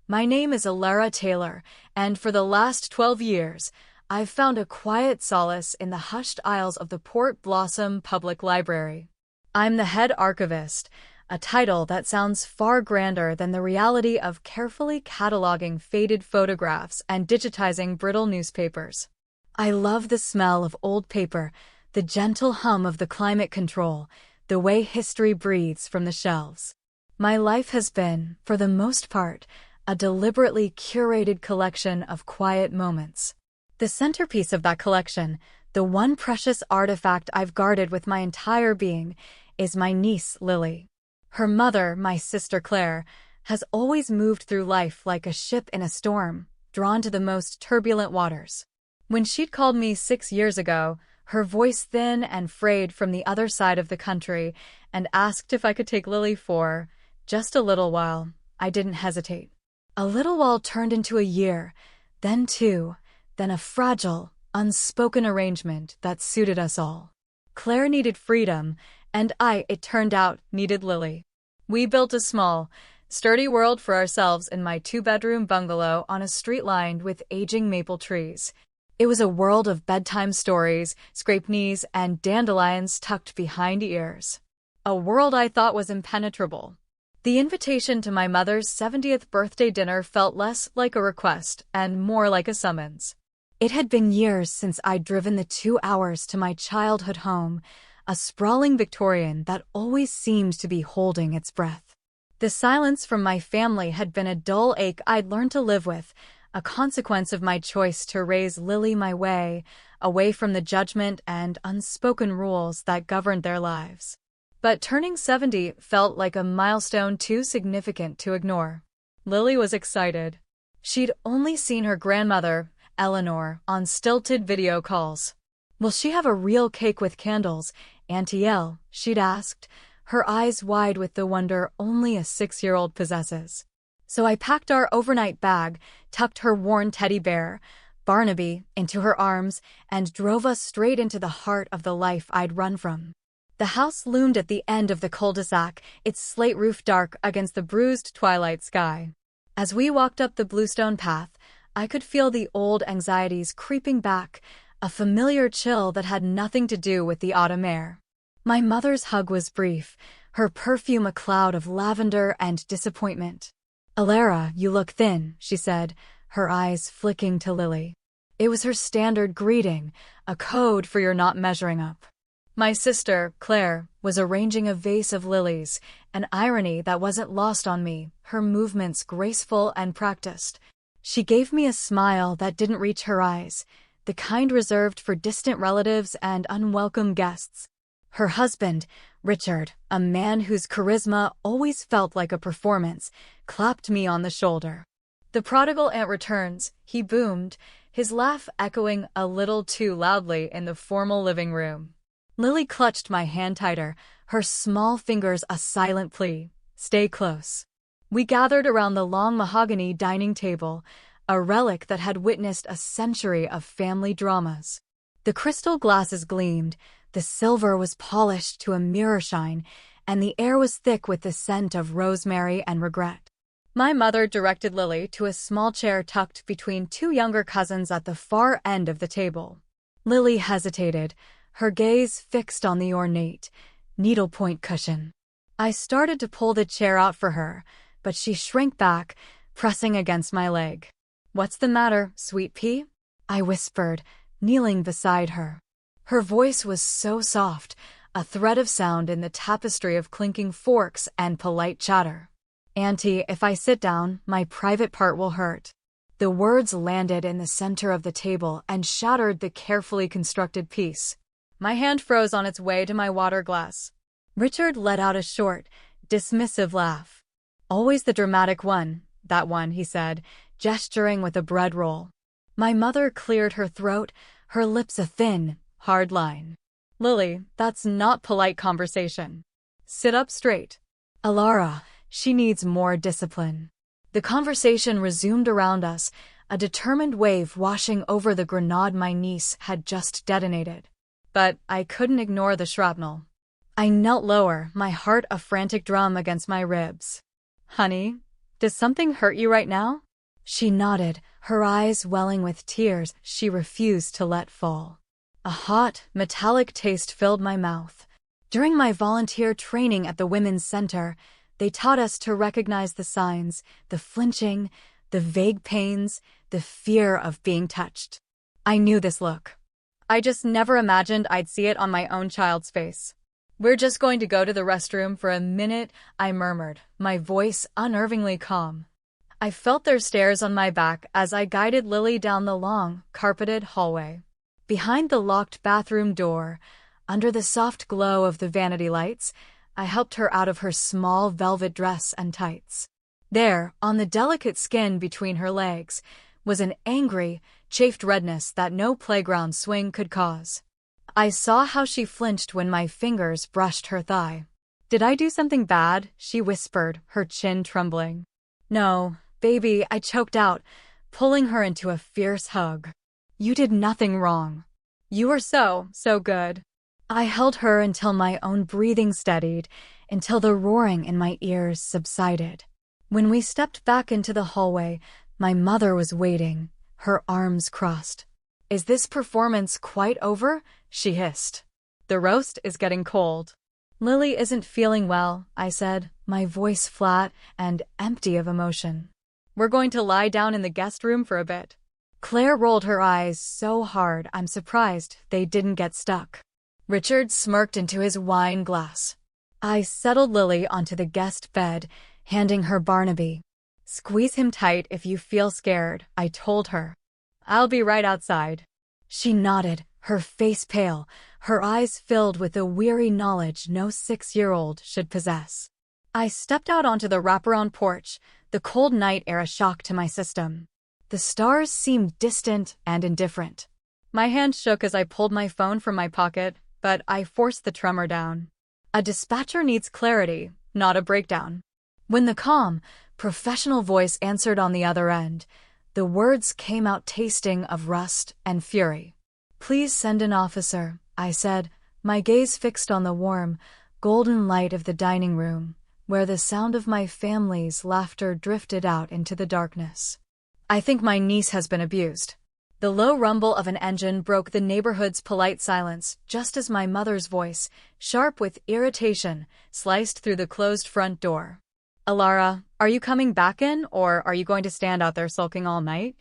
My name is Alara Taylor, and for the last 12 years, I've found a quiet solace in the hushed aisles of the Port Blossom Public Library. I'm the head archivist, a title that sounds far grander than the reality of carefully cataloging faded photographs and digitizing brittle newspapers. I love the smell of old paper, the gentle hum of the climate control, the way history breathes from the shelves. My life has been, for the most part, a deliberately curated collection of quiet moments. The centerpiece of that collection, the one precious artifact I've guarded with my entire being, is my niece, Lily. Her mother, my sister Claire, has always moved through life like a ship in a storm, drawn to the most turbulent waters. When she'd called me 6 years ago, her voice thin and frayed from the other side of the country, and asked if I could take Lily for just a little while, I didn't hesitate. A little while turned into a year, then 2, then a fragile, unspoken arrangement that suited us all. Claire needed freedom, and I, it turned out, needed Lily. We built a small, sturdy world for ourselves in my 2-bedroom bungalow on a street lined with aging maple trees. It was a world of bedtime stories, scraped knees, and dandelions tucked behind ears. A world I thought was impenetrable. The invitation to my mother's 70th birthday dinner felt less like a request and more like a summons. It had been years since I'd driven the 2 hours to my childhood home, a sprawling Victorian that always seemed to be holding its breath. The silence from my family had been a dull ache I'd learned to live with, a consequence of my choice to raise Lily my way, away from the judgment and unspoken rules that governed their lives. But turning 70 felt like a milestone too significant to ignore. Lily was excited. She'd only seen her grandmother, Eleanor, on stilted video calls. "Will she have a real cake with candles, Auntie Elle?" she'd asked, her eyes wide with the wonder only a 6-year-old possesses. So I packed our overnight bag, tucked her worn teddy bear, Barnaby, into her arms, and drove us straight into the heart of the life I'd run from. The house loomed at the end of the cul-de-sac, its slate roof dark against the bruised twilight sky. As we walked up the bluestone path, I could feel the old anxieties creeping back, a familiar chill that had nothing to do with the autumn air. My mother's hug was brief, her perfume a cloud of lavender and disappointment. "Alara, you look thin," she said, her eyes flicking to Lily. It was her standard greeting, a code for your not measuring up. My sister, Claire, was arranging a vase of lilies, an irony that wasn't lost on me, her movements graceful and practiced. She gave me a smile that didn't reach her eyes, the kind reserved for distant relatives and unwelcome guests. Her husband, Richard, a man whose charisma always felt like a performance, clapped me on the shoulder. "The prodigal aunt returns," he boomed, his laugh echoing a little too loudly in the formal living room. Lily clutched my hand tighter, her small fingers a silent plea. "Stay close." We gathered around the long mahogany dining table, a relic that had witnessed a century of family dramas. The crystal glasses gleamed, the silver was polished to a mirror shine, and the air was thick with the scent of rosemary and regret. My mother directed Lily to a small chair tucked between 2 younger cousins at the far end of the table. Lily hesitated, her gaze fixed on the ornate, needlepoint cushion. I started to pull the chair out for her, but she shrank back, pressing against my leg. "What's the matter, sweet pea?" I whispered, kneeling beside her. Her voice was so soft, a thread of sound in the tapestry of clinking forks and polite chatter. "Auntie, if I sit down, my private part will hurt." The words landed in the center of the table and shattered the carefully constructed piece. My hand froze on its way to my water glass. Richard let out a short, dismissive laugh. "Always the dramatic one, that one," he said, gesturing with a bread roll. My mother cleared her throat, her lips a thin, hard line. "Lily, that's not polite conversation. Sit up straight." "Alara, she needs more discipline." The conversation resumed around us, a determined wave washing over the grenade my niece had just detonated. But I couldn't ignore the shrapnel. I knelt lower, my heart a frantic drum against my ribs. "Honey, Does something hurt you right now? She nodded, her eyes welling with tears she refused to let fall. A hot, metallic taste filled my mouth. During my volunteer training at the Women's Center, they taught us to recognize the signs, the flinching, the vague pains, the fear of being touched. I knew this look. I just never imagined I'd see it on my own child's face. We're just going to go to the restroom for a minute, I murmured, my voice unnervingly calm. I felt their stares on my back as I guided Lily down the long, carpeted hallway. Behind the locked bathroom door, under the soft glow of the vanity lights, I helped her out of her small velvet dress and tights. There, on the delicate skin between her legs, was an angry, chafed redness that no playground swing could cause. I saw how she flinched when my fingers brushed her thigh. "Did I do something bad?" she whispered, her chin trembling. "No, baby," I choked out, pulling her into a fierce hug. "You did nothing wrong. You were so good." I held her until my own breathing steadied, until the roaring in my ears subsided. When we stepped back into the hallway, my mother was waiting, her arms crossed. "Is this performance quite over?" she hissed. "The roast is getting cold." "Lily isn't feeling well," I said, my voice flat and empty of emotion. "We're going to lie down in the guest room for a bit." Claire rolled her eyes so hard I'm surprised they didn't get stuck. Richard smirked into his wine glass. I settled Lily onto the guest bed, handing her Barnaby. "Squeeze him tight if you feel scared," I told her. "I'll be right outside." She nodded, her face pale, her eyes filled with the weary knowledge no 6-year-old should possess. I stepped out onto the wraparound porch, the cold night air a shock to my system. The stars seemed distant and indifferent. My hand shook as I pulled my phone from my pocket, but I forced the tremor down. A dispatcher needs clarity, not a breakdown. When the calm, professional voice answered on the other end, the words came out tasting of rust and fury. "Please send an officer," I said, my gaze fixed on the warm, golden light of the dining room, where the sound of my family's laughter drifted out into the darkness. "I think my niece has been abused." The low rumble of an engine broke the neighborhood's polite silence, just as my mother's voice, sharp with irritation, sliced through the closed front door. "Alara, are you coming back in, or are you going to stand out there sulking all night?"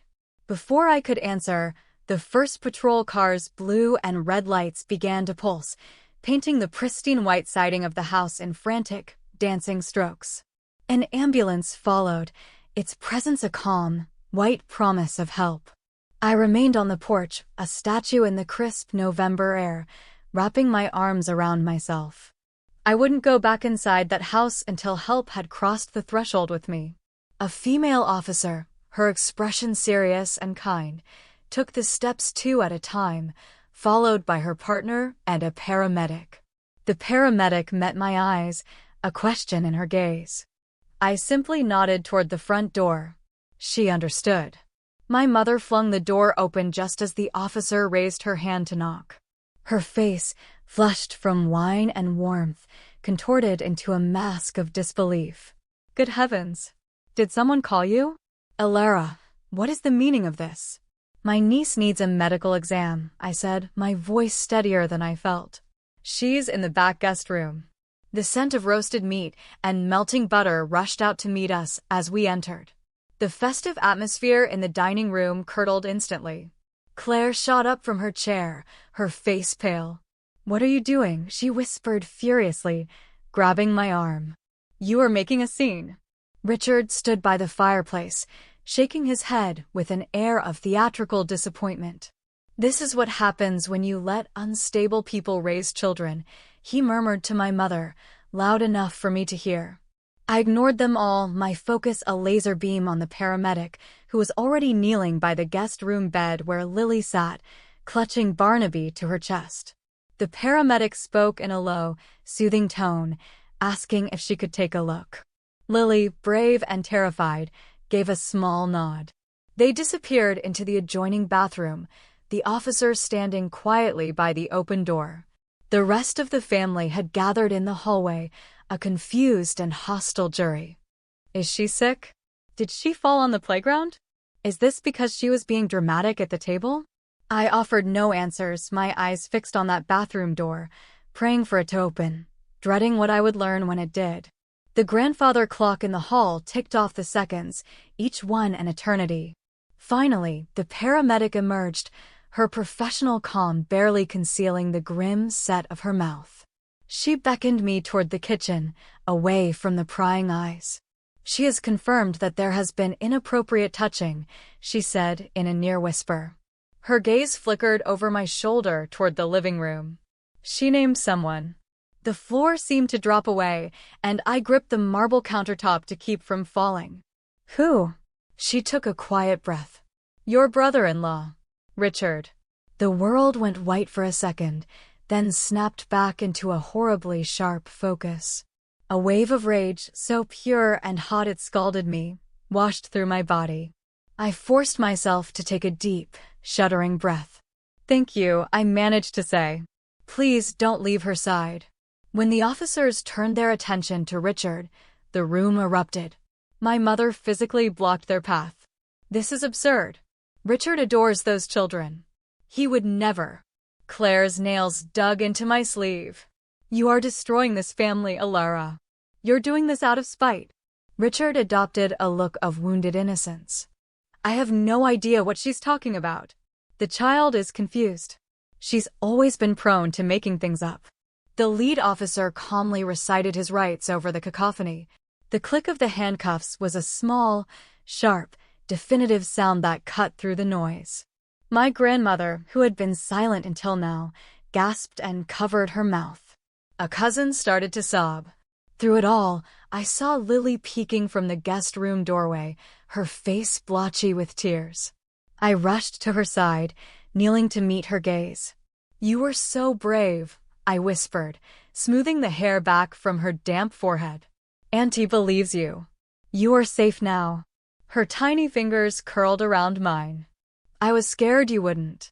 Before I could answer, the first patrol car's blue and red lights began to pulse, painting the pristine white siding of the house in frantic, dancing strokes. An ambulance followed, its presence a calm, white promise of help. I remained on the porch, a statue in the crisp November air, wrapping my arms around myself. I wouldn't go back inside that house until help had crossed the threshold with me. A female officer, her expression serious and kind, took the steps 2 at a time, followed by her partner and a paramedic. The paramedic met my eyes, a question in her gaze. I simply nodded toward the front door. She understood. My mother flung the door open just as the officer raised her hand to knock. Her face, flushed from wine and warmth, contorted into a mask of disbelief. "Good heavens! Did someone call you?" "Alara, what is the meaning of this?" "My niece needs a medical exam," I said, my voice steadier than I felt. "She's in the back guest room." The scent of roasted meat and melting butter rushed out to meet us as we entered. The festive atmosphere in the dining room curdled instantly. Claire shot up from her chair, her face pale. "What are you doing?" she whispered furiously, grabbing my arm. "You are making a scene." Richard stood by the fireplace, shaking his head with an air of theatrical disappointment. "This is what happens when you let unstable people raise children," he murmured to my mother, loud enough for me to hear. I ignored them all, my focus a laser beam on the paramedic, who was already kneeling by the guest room bed where Lily sat, clutching Barnaby to her chest. The paramedic spoke in a low, soothing tone, asking if she could take a look. Lily, brave and terrified, gave a small nod. They disappeared into the adjoining bathroom, the officer standing quietly by the open door. The rest of the family had gathered in the hallway, a confused and hostile jury. "Is she sick?" Did she fall on the playground? Is this because she was being dramatic at the table? I offered no answers, my eyes fixed on that bathroom door, praying for it to open, dreading what I would learn when it did. The grandfather clock in the hall ticked off the seconds, each one an eternity. Finally, the paramedic emerged, her professional calm barely concealing the grim set of her mouth. She beckoned me toward the kitchen, away from the prying eyes. "She has confirmed that there has been inappropriate touching," she said in a near whisper. Her gaze flickered over my shoulder toward the living room. She named someone. The floor seemed to drop away, and I gripped the marble countertop to keep from falling. "Who?" She took a quiet breath. "Your brother-in-law, Richard." The world went white for a second, then snapped back into a horribly sharp focus. A wave of rage, so pure and hot it scalded me, washed through my body. I forced myself to take a deep, shuddering breath. "Thank you," I managed to say. "Please don't leave her side." When the officers turned their attention to Richard, the room erupted. My mother physically blocked their path. "This is absurd. Richard adores those children. He would never." Claire's nails dug into my sleeve. "You are destroying this family, Alara. You're doing this out of spite." Richard adopted a look of wounded innocence. "I have no idea what she's talking about." The child is confused. "She's always been prone to making things up." The lead officer calmly recited his rights over the cacophony. The click of the handcuffs was a small, sharp, definitive sound that cut through the noise. My grandmother, who had been silent until now, gasped and covered her mouth. A cousin started to sob. Through it all, I saw Lily peeking from the guest room doorway, her face blotchy with tears. I rushed to her side, kneeling to meet her gaze. "You were so brave," I whispered, smoothing the hair back from her damp forehead. "Auntie believes you. You are safe now." Her tiny fingers curled around mine. "I was scared you wouldn't."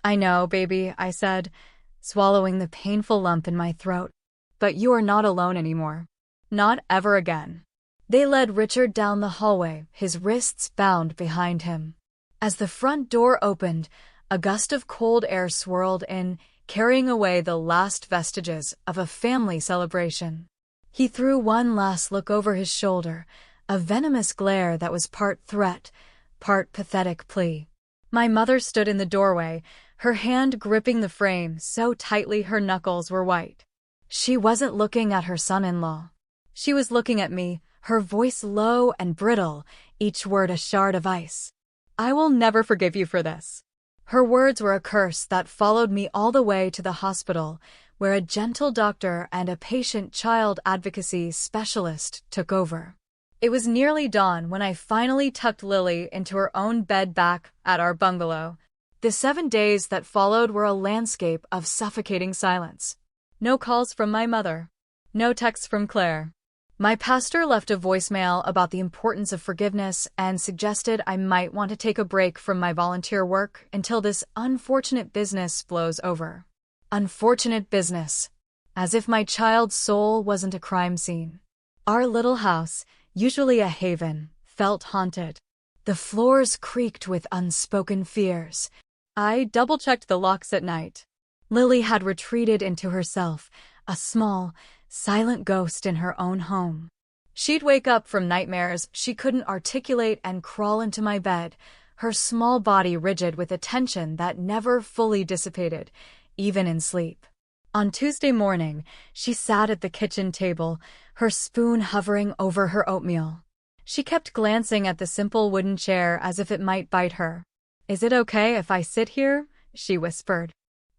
"I know, baby," I said, swallowing the painful lump in my throat. "But you are not alone anymore. Not ever again." They led Richard down the hallway, his wrists bound behind him. As the front door opened, a gust of cold air swirled in, carrying away the last vestiges of a family celebration. He threw one last look over his shoulder, a venomous glare that was part threat, part pathetic plea. My mother stood in the doorway, her hand gripping the frame so tightly her knuckles were white. She wasn't looking at her son-in-law. She was looking at me, her voice low and brittle, each word a shard of ice. "I will never forgive you for this." Her words were a curse that followed me all the way to the hospital, where a gentle doctor and a patient child advocacy specialist took over. It was nearly dawn when I finally tucked Lily into her own bed back at our bungalow. The 7 days that followed were a landscape of suffocating silence. No calls from my mother. No texts from Claire. My pastor left a voicemail about the importance of forgiveness and suggested I might want to take a break from my volunteer work until this unfortunate business blows over. Unfortunate business. As if my child's soul wasn't a crime scene. Our little house, usually a haven, felt haunted. The floors creaked with unspoken fears. I double-checked the locks at night. Lily had retreated into herself, a small, silent ghost in her own home. She'd wake up from nightmares she couldn't articulate and crawl into my bed, her small body rigid with a tension that never fully dissipated, even in sleep. On Tuesday morning, she sat at the kitchen table, her spoon hovering over her oatmeal. She kept glancing at the simple wooden chair as if it might bite her. "Is it okay if I sit here?" she whispered.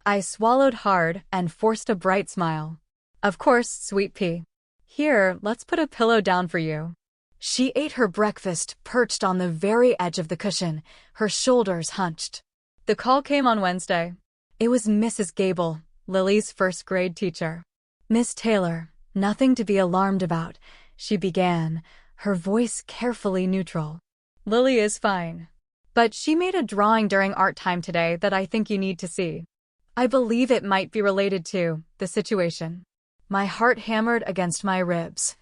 I swallowed hard and forced a bright smile. "Of course, sweet pea. Here, let's put a pillow down for you." She ate her breakfast perched on the very edge of the cushion, her shoulders hunched. The call came on Wednesday. It was Mrs. Gable, Lily's first-grade teacher. "Miss Taylor, nothing to be alarmed about," she began, her voice carefully neutral. "Lily is fine. But she made a drawing during art time today that I think you need to see. I believe it might be related to the situation." My heart hammered against my ribs.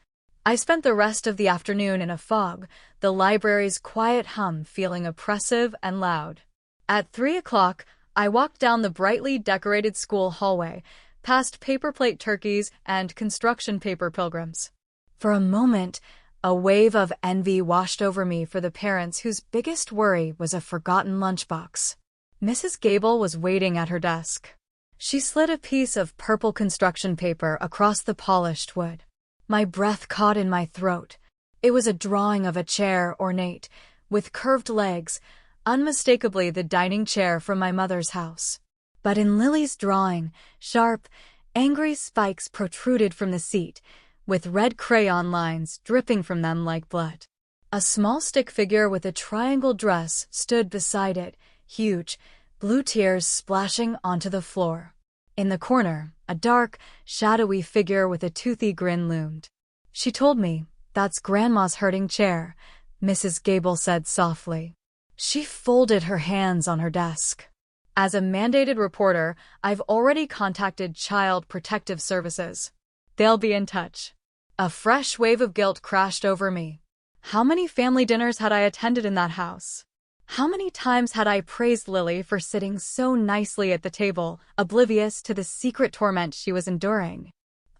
I spent the rest of the afternoon in a fog, the library's quiet hum feeling oppressive and loud. At 3 o'clock, I walked down the brightly decorated school hallway, past paper-plate turkeys and construction paper pilgrims. For a moment, a wave of envy washed over me for the parents whose biggest worry was a forgotten lunchbox. Mrs. Gable was waiting at her desk. She slid a piece of purple construction paper across the polished wood. My breath caught in my throat. It was a drawing of a chair, ornate, with curved legs, unmistakably the dining chair from my mother's house. But in Lily's drawing, sharp, angry spikes protruded from the seat, with red crayon lines dripping from them like blood. A small stick figure with a triangle dress stood beside it, huge, blue tears splashing onto the floor. In the corner, a dark, shadowy figure with a toothy grin loomed. She told me, "That's Grandma's hurting chair," Mrs. Gable said softly. She folded her hands on her desk. As a mandated reporter, I've already contacted Child Protective Services. They'll be in touch. A fresh wave of guilt crashed over me. How many family dinners had I attended in that house? How many times had I praised Lily for sitting so nicely at the table, oblivious to the secret torment she was enduring?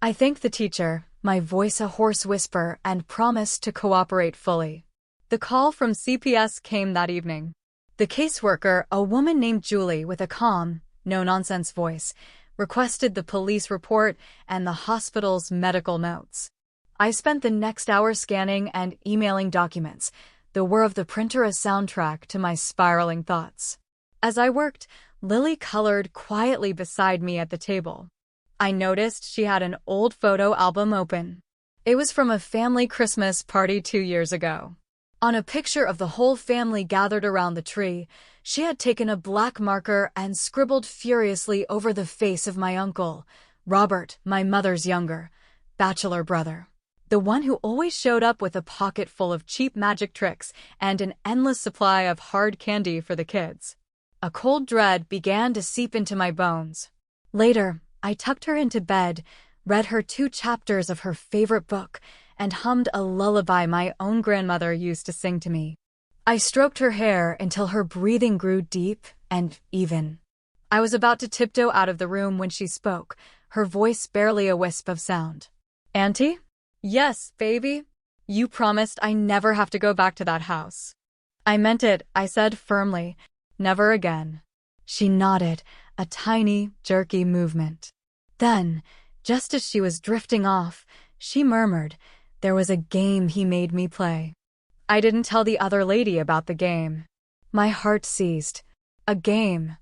I thanked the teacher, my voice a hoarse whisper, and promised to cooperate fully. The call from CPS came that evening. The caseworker, a woman named Julie with a calm, no-nonsense voice, requested the police report and the hospital's medical notes. I spent the next hour scanning and emailing documents, the whir of the printer a soundtrack to my spiraling thoughts. As I worked, Lily colored quietly beside me at the table. I noticed she had an old photo album open. It was from a family Christmas party 2 years ago. On a picture of the whole family gathered around the tree, she had taken a black marker and scribbled furiously over the face of my uncle, Robert, my mother's younger, bachelor brother. The one who always showed up with a pocket full of cheap magic tricks and an endless supply of hard candy for the kids. A cold dread began to seep into my bones. Later, I tucked her into bed, read her 2 chapters of her favorite book, and hummed a lullaby my own grandmother used to sing to me. I stroked her hair until her breathing grew deep and even. I was about to tiptoe out of the room when she spoke, her voice barely a wisp of sound. "Auntie?" "Yes, baby. You promised I never have to go back to that house." "I meant it," I said firmly. "Never again." She nodded, a tiny, jerky movement. Then, just as she was drifting off, she murmured, "There was a game he made me play." I didn't tell the other lady about the game. My heart seized. A game.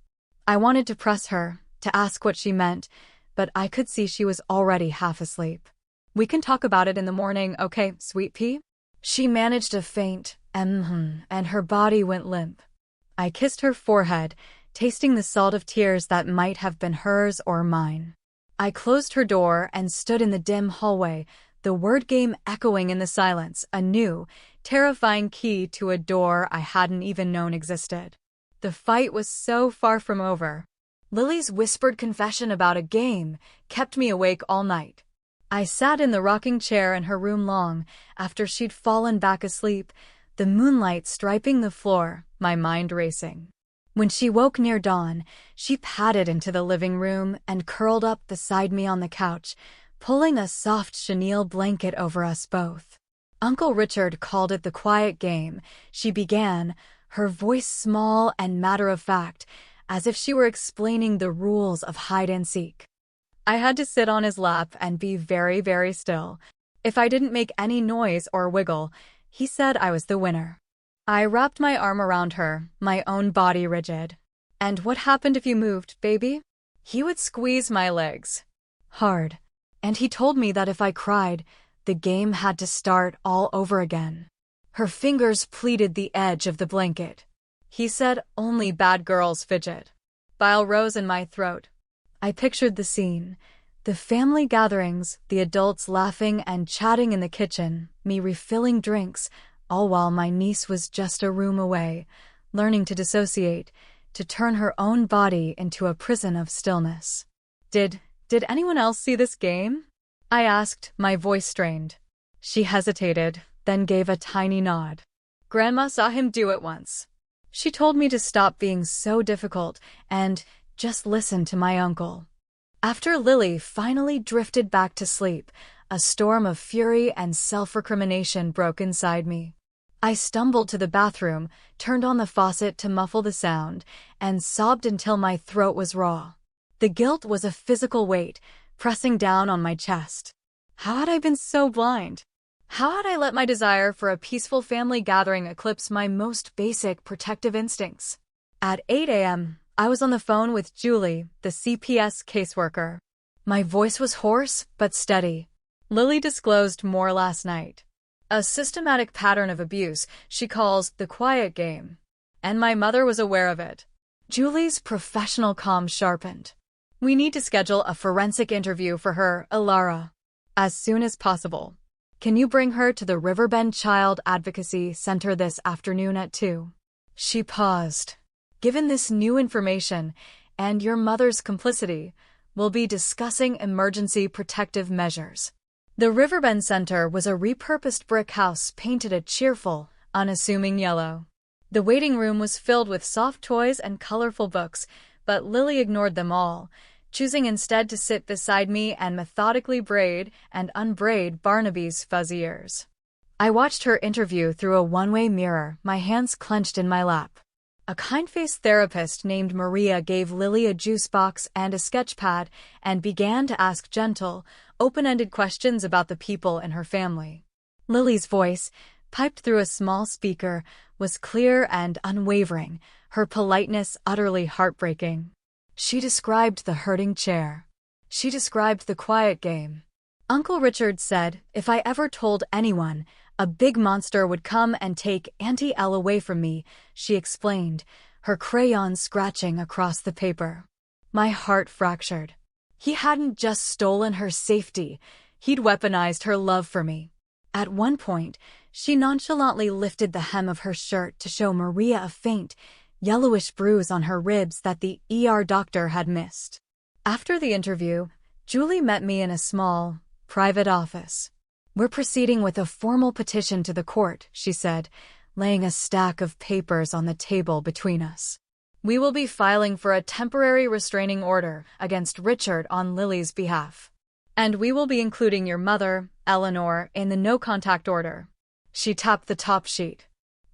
I wanted to press her, to ask what she meant, but I could see she was already half asleep. "We can talk about it in the morning, okay, sweet pea?" She managed a faint and her body went limp. I kissed her forehead, tasting the salt of tears that might have been hers or mine. I closed her door and stood in the dim hallway, the word game echoing in the silence, a new, terrifying key to a door I hadn't even known existed. The fight was so far from over. Lily's whispered confession about a game kept me awake all night. I sat in the rocking chair in her room long after she'd fallen back asleep, the moonlight striping the floor, my mind racing. When she woke near dawn, she padded into the living room and curled up beside me on the couch, pulling a soft chenille blanket over us both. Uncle Richard called it the quiet game, she began, her voice small and matter-of-fact, as if she were explaining the rules of hide-and-seek. I had to sit on his lap and be very, very still. If I didn't make any noise or wiggle, he said I was the winner. I wrapped my arm around her, my own body rigid. "And what happened if you moved, baby?" He would squeeze my legs. Hard. And he told me that if I cried, the game had to start all over again. Her fingers pleated the edge of the blanket. He said only bad girls fidget. Bile rose in my throat. I pictured the scene. The family gatherings, the adults laughing and chatting in the kitchen, me refilling drinks, all while my niece was just a room away, learning to dissociate, to turn her own body into a prison of stillness. Did anyone else see this game?" I asked, my voice strained. She hesitated, then gave a tiny nod. Grandma saw him do it once. She told me to stop being so difficult and just listen to my uncle. After Lily finally drifted back to sleep, a storm of fury and self-recrimination broke inside me. I stumbled to the bathroom, turned on the faucet to muffle the sound, and sobbed until my throat was raw. The guilt was a physical weight, pressing down on my chest. How had I been so blind? How had I let my desire for a peaceful family gathering eclipse my most basic protective instincts? At 8 a.m., I was on the phone with Julie, the CPS caseworker. My voice was hoarse but steady. Lily disclosed more last night. A systematic pattern of abuse she calls the quiet game. And my mother was aware of it. Julie's professional calm sharpened. We need to schedule a forensic interview for her, Ilara, as soon as possible. Can you bring her to the Riverbend Child Advocacy Center this afternoon at 2? She paused. Given this new information and your mother's complicity, we'll be discussing emergency protective measures. The Riverbend Center was a repurposed brick house painted a cheerful, unassuming yellow. The waiting room was filled with soft toys and colorful books, but Lily ignored them all, choosing instead to sit beside me and methodically braid and unbraid Barnaby's fuzzy ears. I watched her interview through a one-way mirror, my hands clenched in my lap. A kind-faced therapist named Maria gave Lily a juice box and a sketch pad and began to ask gentle, open-ended questions about the people in her family. Lily's voice, piped through a small speaker, was clear and unwavering, her politeness utterly heartbreaking. She described the hurting chair. She described the quiet game. Uncle Richard said, if I ever told anyone, a big monster would come and take Auntie Elle away from me, she explained, her crayon scratching across the paper. My heart fractured. He hadn't just stolen her safety, he'd weaponized her love for me. At one point, she nonchalantly lifted the hem of her shirt to show Maria a faint, yellowish bruise on her ribs that the ER doctor had missed. After the interview, Julie met me in a small, private office. We're proceeding with a formal petition to the court, she said, laying a stack of papers on the table between us. We will be filing for a temporary restraining order against Richard on Lily's behalf. And we will be including your mother, Eleanor, in the no-contact order. She tapped the top sheet.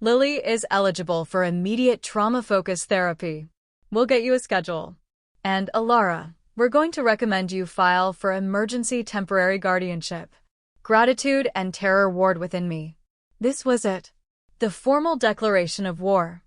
Lily is eligible for immediate trauma-focused therapy. We'll get you a schedule. And Ilara, we're going to recommend you file for emergency temporary guardianship. Gratitude and terror warred within me. This was it. The formal declaration of war.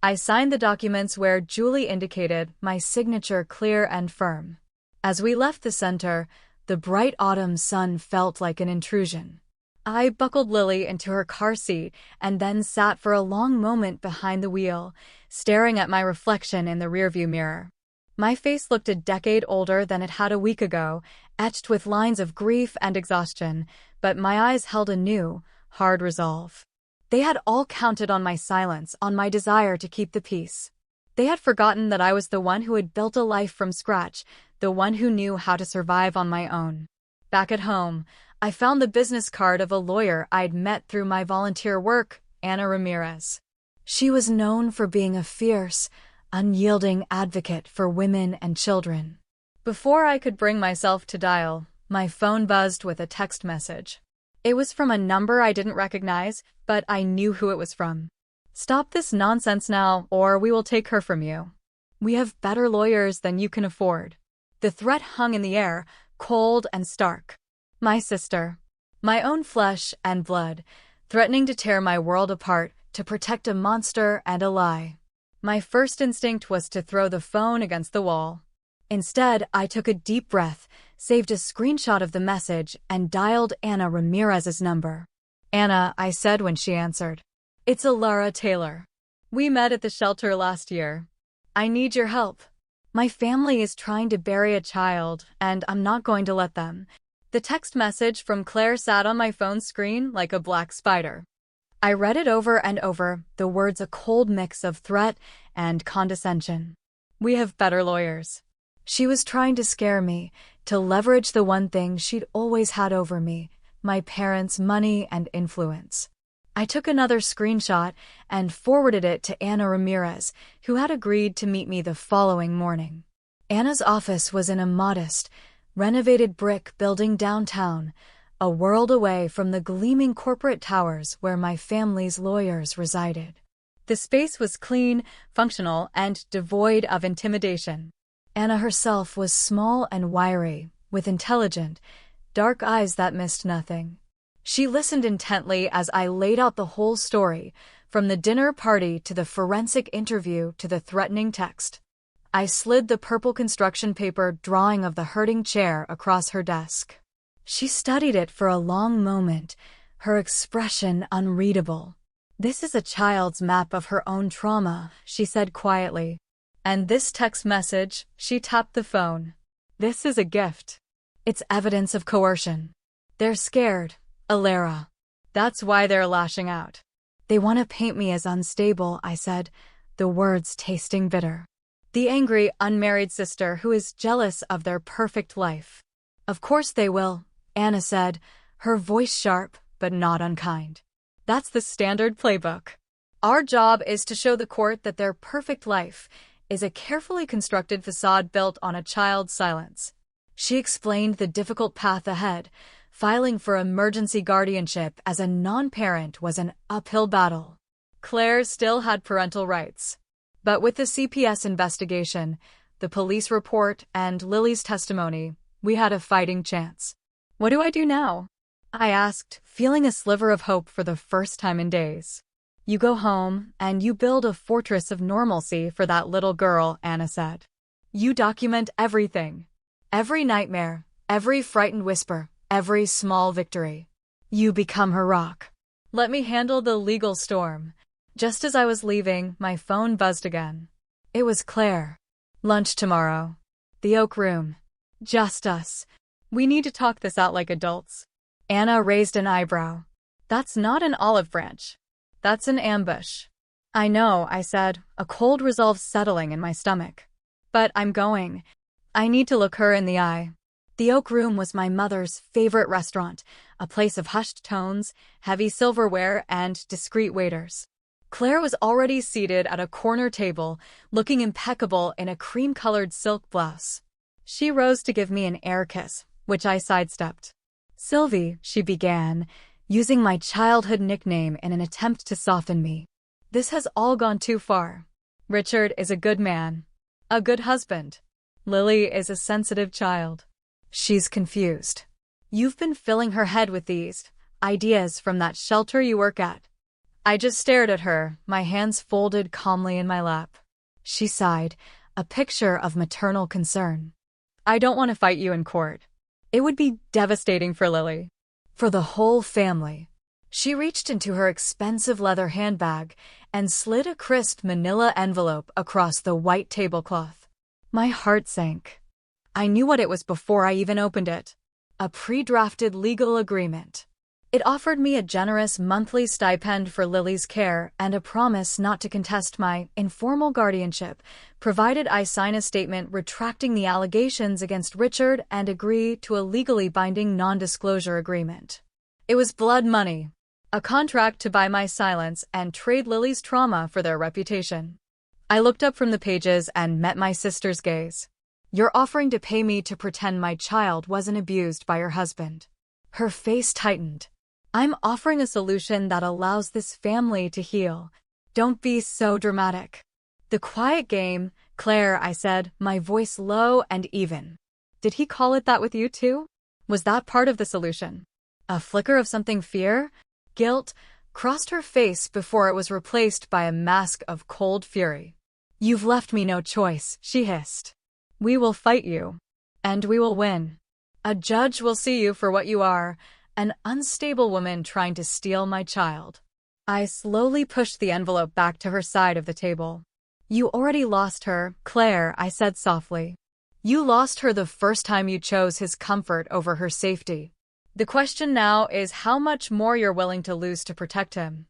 I signed the documents where Julie indicated my signature clear and firm. As we left the center, the bright autumn sun felt like an intrusion. I buckled Lily into her car seat and then sat for a long moment behind the wheel, staring at my reflection in the rearview mirror. My face looked a decade older than it had a week ago, etched with lines of grief and exhaustion, but my eyes held a new, hard resolve. They had all counted on my silence, on my desire to keep the peace. They had forgotten that I was the one who had built a life from scratch, the one who knew how to survive on my own. Back at home, I found the business card of a lawyer I'd met through my volunteer work, Anna Ramirez. She was known for being a fierce, unyielding advocate for women and children. Before I could bring myself to dial, my phone buzzed with a text message. It was from a number I didn't recognize, but I knew who it was from. Stop this nonsense now, or we will take her from you. We have better lawyers than you can afford. The threat hung in the air, cold and stark. My sister, my own flesh and blood, threatening to tear my world apart to protect a monster and a lie. My first instinct was to throw the phone against the wall. Instead, I took a deep breath, saved a screenshot of the message, and dialed Anna Ramirez's number. Anna, I said when she answered. It's Ilara Taylor. We met at the shelter last year. I need your help. My family is trying to bury a child, and I'm not going to let them. The text message from Claire sat on my phone screen like a black spider. I read it over and over, the words a cold mix of threat and condescension. We have better lawyers. She was trying to scare me, to leverage the one thing she'd always had over me, my parents' money and influence. I took another screenshot and forwarded it to Anna Ramirez, who had agreed to meet me the following morning. Anna's office was in a modest, renovated brick building downtown, a world away from the gleaming corporate towers where my family's lawyers resided. The space was clean, functional, and devoid of intimidation. Anna herself was small and wiry, with intelligent, dark eyes that missed nothing. She listened intently as I laid out the whole story, from the dinner party to the forensic interview to the threatening text. I slid the purple construction paper drawing of the hurting chair across her desk. She studied it for a long moment, her expression unreadable. "This is a child's map of her own trauma," she said quietly. "And this text message," she tapped the phone. "This is a gift. It's evidence of coercion. They're scared, Alara. That's why they're lashing out." "They want to paint me as unstable," I said, the words tasting bitter. "The angry, unmarried sister who is jealous of their perfect life." "Of course they will," Anna said, her voice sharp but not unkind. "That's the standard playbook. Our job is to show the court that their perfect life is a carefully constructed facade built on a child's silence." She explained the difficult path ahead. Filing for emergency guardianship as a non-parent was an uphill battle. Claire still had parental rights. But with the CPS investigation, the police report, and Lily's testimony, we had a fighting chance. "What do I do now?" I asked, feeling a sliver of hope for the first time in days. "You go home, and you build a fortress of normalcy for that little girl," Anna said. "You document everything. Every nightmare, every frightened whisper, every small victory. You become her rock. Let me handle the legal storm." Just as I was leaving, my phone buzzed again. It was Claire. "Lunch tomorrow. The Oak Room. Just us. We need to talk this out like adults." Anna raised an eyebrow. "That's not an olive branch. That's an ambush." "I know," I said, a cold resolve settling in my stomach. "But I'm going. I need to look her in the eye." The Oak Room was my mother's favorite restaurant, a place of hushed tones, heavy silverware, and discreet waiters. Claire was already seated at a corner table, looking impeccable in a cream-colored silk blouse. She rose to give me an air kiss, which I sidestepped. "Sylvie," she began, using my childhood nickname in an attempt to soften me. "This has all gone too far. Richard is a good man, a good husband. Lily is a sensitive child. She's confused. You've been filling her head with these ideas from that shelter you work at." I just stared at her, my hands folded calmly in my lap. She sighed, a picture of maternal concern. "I don't want to fight you in court. It would be devastating for Lily. For the whole family." She reached into her expensive leather handbag and slid a crisp manila envelope across the white tablecloth. My heart sank. I knew what it was before I even opened it. A pre-drafted legal agreement. It offered me a generous monthly stipend for Lily's care and a promise not to contest my informal guardianship, provided I sign a statement retracting the allegations against Richard and agree to a legally binding non-disclosure agreement. It was blood money, a contract to buy my silence and trade Lily's trauma for their reputation. I looked up from the pages and met my sister's gaze. "You're offering to pay me to pretend my child wasn't abused by her husband." Her face tightened. "I'm offering a solution that allows this family to heal. Don't be so dramatic." "The quiet game, Claire," I said, my voice low and even. "Did he call it that with you too? Was that part of the solution?" A flicker of something fear, guilt, crossed her face before it was replaced by a mask of cold fury. "You've left me no choice," she hissed. "We will fight you. And we will win. A judge will see you for what you are, an unstable woman trying to steal my child." I slowly pushed the envelope back to her side of the table. "You already lost her, Claire," I said softly. "You lost her the first time you chose his comfort over her safety. The question now is how much more you're willing to lose to protect him."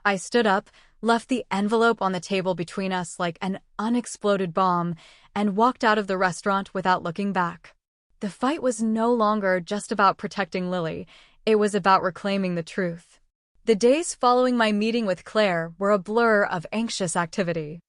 I stood up, left the envelope on the table between us like an unexploded bomb, and walked out of the restaurant without looking back. The fight was no longer just about protecting Lily. It was about reclaiming the truth. The days following my meeting with Claire were a blur of anxious activity.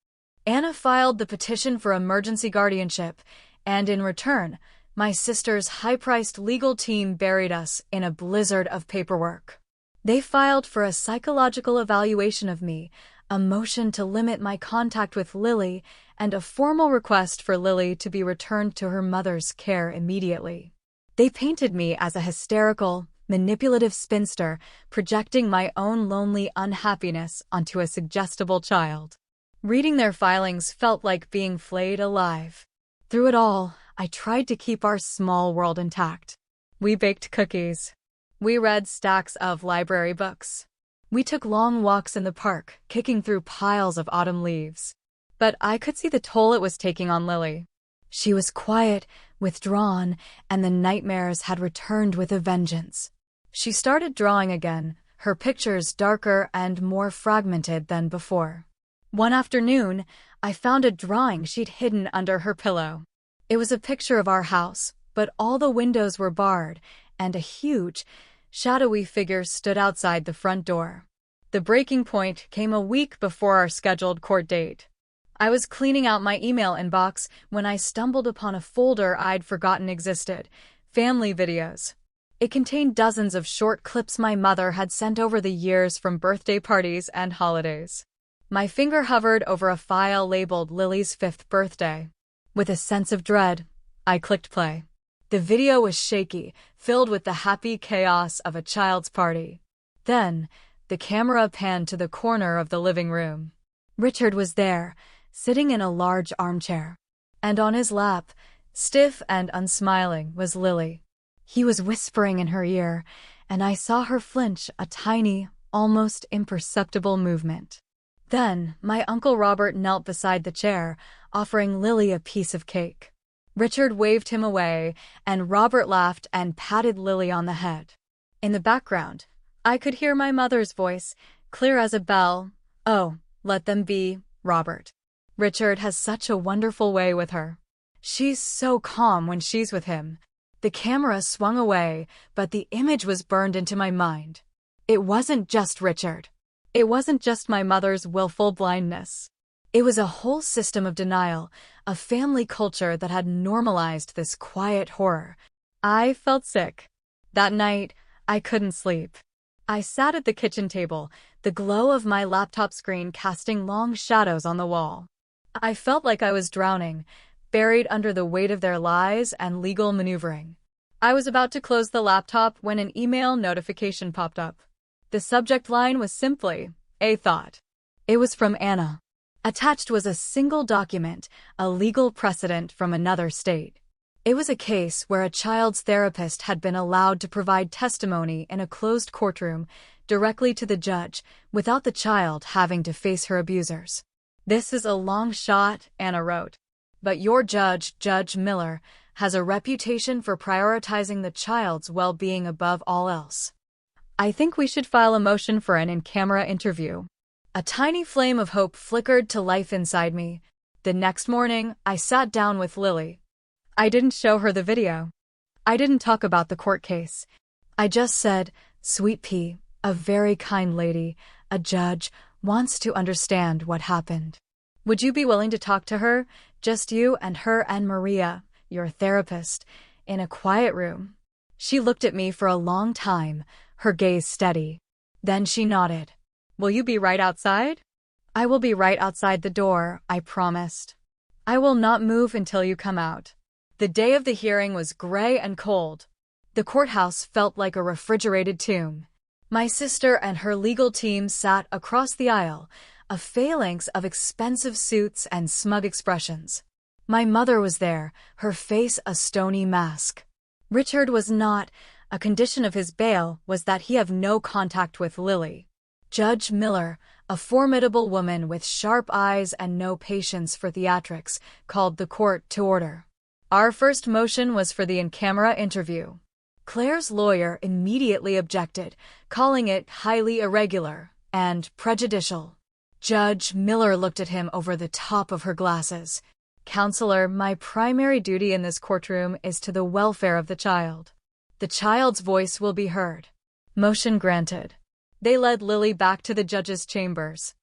Anna filed the petition for emergency guardianship, and in return, my sister's high-priced legal team buried us in a blizzard of paperwork. They filed for a psychological evaluation of me, a motion to limit my contact with Lily, and a formal request for Lily to be returned to her mother's care immediately. They painted me as a hysterical, manipulative spinster, projecting my own lonely unhappiness onto a suggestible child. Reading their filings felt like being flayed alive. Through it all, I tried to keep our small world intact. We baked cookies. We read stacks of library books. We took long walks in the park, kicking through piles of autumn leaves. But I could see the toll it was taking on Lily. She was quiet, withdrawn, and the nightmares had returned with a vengeance. She started drawing again, her pictures darker and more fragmented than before. One afternoon, I found a drawing she'd hidden under her pillow. It was a picture of our house, but all the windows were barred, and a huge, shadowy figure stood outside the front door. The breaking point came a week before our scheduled court date. I was cleaning out my email inbox when I stumbled upon a folder I'd forgotten existed: family videos. It contained dozens of short clips my mother had sent over the years from birthday parties and holidays. My finger hovered over a file labeled Lily's 5th birthday. With a sense of dread, I clicked play. The video was shaky, filled with the happy chaos of a child's party. Then, the camera panned to the corner of the living room. Richard was there, sitting in a large armchair. And on his lap, stiff and unsmiling, was Lily. He was whispering in her ear, and I saw her flinch, a tiny, almost imperceptible movement. Then, my Uncle Robert knelt beside the chair, offering Lily a piece of cake. Richard waved him away, and Robert laughed and patted Lily on the head. In the background, I could hear my mother's voice, clear as a bell. "Oh, let them be, Robert. Richard has such a wonderful way with her. She's so calm when she's with him." The camera swung away, but the image was burned into my mind. It wasn't just Richard. It wasn't just my mother's willful blindness. It was a whole system of denial, a family culture that had normalized this quiet horror. I felt sick. That night, I couldn't sleep. I sat at the kitchen table, the glow of my laptop screen casting long shadows on the wall. I felt like I was drowning, buried under the weight of their lies and legal maneuvering. I was about to close the laptop when an email notification popped up. The subject line was simply, "A thought." It was from Anna. Attached was a single document, a legal precedent from another state. It was a case where a child's therapist had been allowed to provide testimony in a closed courtroom directly to the judge, without the child having to face her abusers. "This is a long shot," Anna wrote. "But your judge, Judge Miller, has a reputation for prioritizing the child's well-being above all else. I think we should file a motion for an in-camera interview." A tiny flame of hope flickered to life inside me. The next morning, I sat down with Lily. I didn't show her the video. I didn't talk about the court case. I just said, "Sweet Pea, a very kind lady, a judge, wants to understand what happened. Would you be willing to talk to her, just you and her and Maria, your therapist, in a quiet room?" She looked at me for a long time, her gaze steady. Then she nodded. "Will you be right outside?" "I will be right outside the door," I promised. "I will not move until you come out." The day of the hearing was gray and cold. The courthouse felt like a refrigerated tomb. My sister and her legal team sat across the aisle, a phalanx of expensive suits and smug expressions. My mother was there, her face a stony mask. Richard was not. A condition of his bail was that he have no contact with Lily. Judge Miller, a formidable woman with sharp eyes and no patience for theatrics, called the court to order. Our first motion was for the in-camera interview. Claire's lawyer immediately objected, calling it highly irregular and prejudicial. Judge Miller looked at him over the top of her glasses. "Counselor, my primary duty in this courtroom is to the welfare of the child. The child's voice will be heard. Motion granted. They led Lily back to the judge's chambers.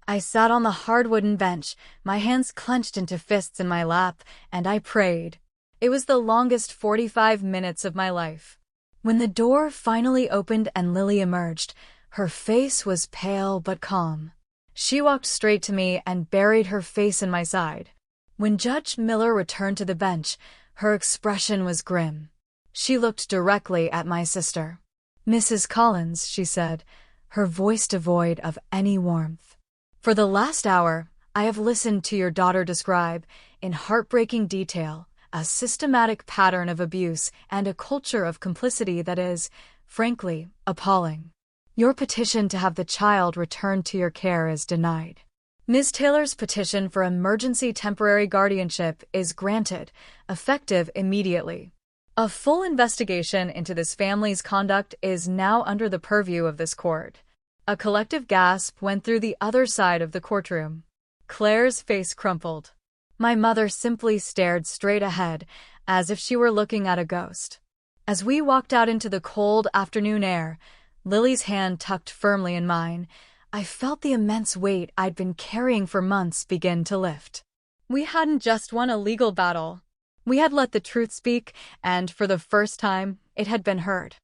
I sat on the hard wooden bench, my hands clenched into fists in my lap, and I prayed. It was the longest 45 minutes of my life. When the door finally opened and Lily emerged, her face was pale but calm. She walked straight to me and buried her face in my side. When Judge Miller returned to the bench, her expression was grim. She looked directly at my sister. "Mrs. Collins," she said, her voice devoid of any warmth. "For the last hour, I have listened to your daughter describe, in heartbreaking detail, a systematic pattern of abuse and a culture of complicity that is, frankly, appalling. Your petition to have the child returned to your care is denied. Ms. Taylor's petition for emergency temporary guardianship is granted, effective immediately. A full investigation into this family's conduct is now under the purview of this court." A collective gasp went through the other side of the courtroom. Claire's face crumpled. My mother simply stared straight ahead, as if she were looking at a ghost. As we walked out into the cold afternoon air, Lily's hand tucked firmly in mine, I felt the immense weight I'd been carrying for months begin to lift. We hadn't just won a legal battle. We had let the truth speak, and for the first time, it had been heard.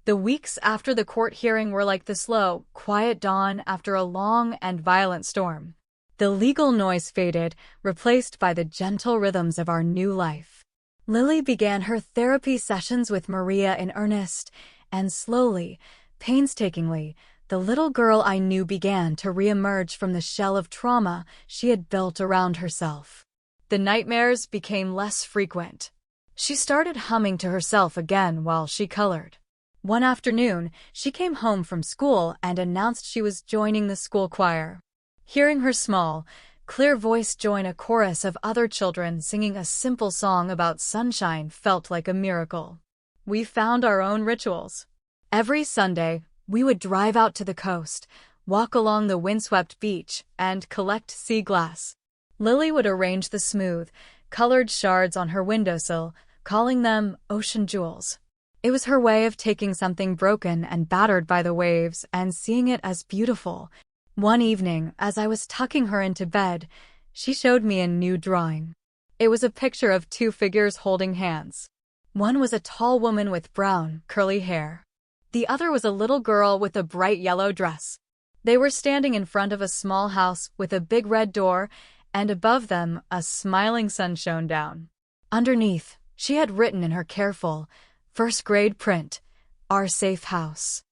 The weeks after the court hearing were like the slow, quiet dawn after a long and violent storm. The legal noise faded, replaced by the gentle rhythms of our new life. Lily began her therapy sessions with Maria in earnest, and slowly, painstakingly, the little girl I knew began to reemerge from the shell of trauma she had built around herself. The nightmares became less frequent. She started humming to herself again while she colored. One afternoon, she came home from school and announced she was joining the school choir. Hearing her small, clear voice join a chorus of other children singing a simple song about sunshine felt like a miracle. We found our own rituals. Every Sunday, we would drive out to the coast, walk along the windswept beach, and collect sea glass. Lily would arrange the smooth, colored shards on her windowsill, calling them ocean jewels. It was her way of taking something broken and battered by the waves and seeing it as beautiful. One evening, as I was tucking her into bed, she showed me a new drawing. It was a picture of two figures holding hands. One was a tall woman with brown, curly hair. The other was a little girl with a bright yellow dress. They were standing in front of a small house with a big red door, and above them a smiling sun shone down. Underneath, she had written in her careful, first-grade print, "Our safe house."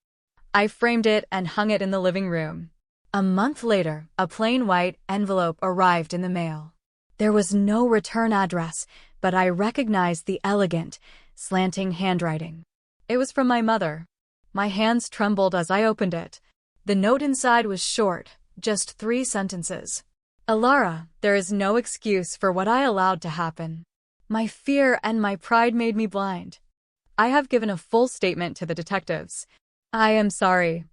I framed it and hung it in the living room. A month later, a plain white envelope arrived in the mail. There was no return address, but I recognized the elegant, slanting handwriting. It was from my mother. My hands trembled as I opened it. The note inside was short, just 3 sentences. "Alara, there is no excuse for what I allowed to happen. My fear and my pride made me blind. I have given a full statement to the detectives. I am sorry."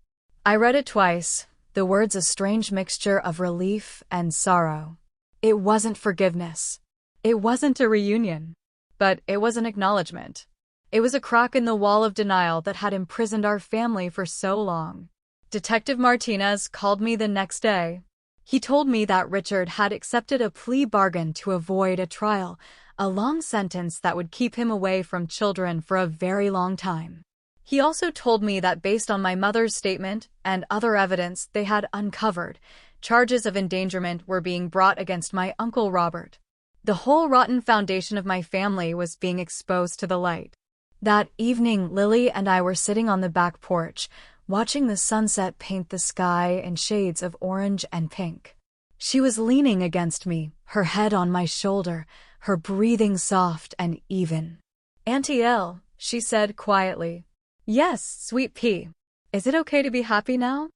I read it twice, the words a strange mixture of relief and sorrow. It wasn't forgiveness. It wasn't a reunion. But it was an acknowledgement. It was a crack in the wall of denial that had imprisoned our family for so long. Detective Martinez called me the next day. He told me that Richard had accepted a plea bargain to avoid a trial, a long sentence that would keep him away from children for a very long time. He also told me that based on my mother's statement and other evidence they had uncovered, charges of endangerment were being brought against my Uncle Robert. The whole rotten foundation of my family was being exposed to the light. That evening, Lily and I were sitting on the back porch, watching the sunset paint the sky in shades of orange and pink. She was leaning against me, her head on my shoulder, her breathing soft and even. "Auntie Elle," she said quietly. "Yes, sweet pea. Is it okay to be happy now?"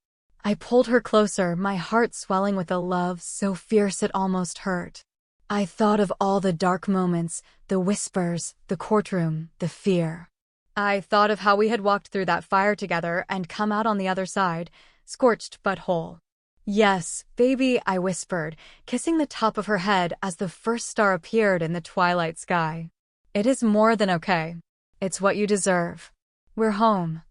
I pulled her closer, my heart swelling with a love so fierce it almost hurt. I thought of all the dark moments, the whispers, the courtroom, the fear. I thought of how we had walked through that fire together and come out on the other side, scorched but whole. "Yes, baby," I whispered, kissing the top of her head as the first star appeared in the twilight sky. "It is more than okay. It's what you deserve. We're home."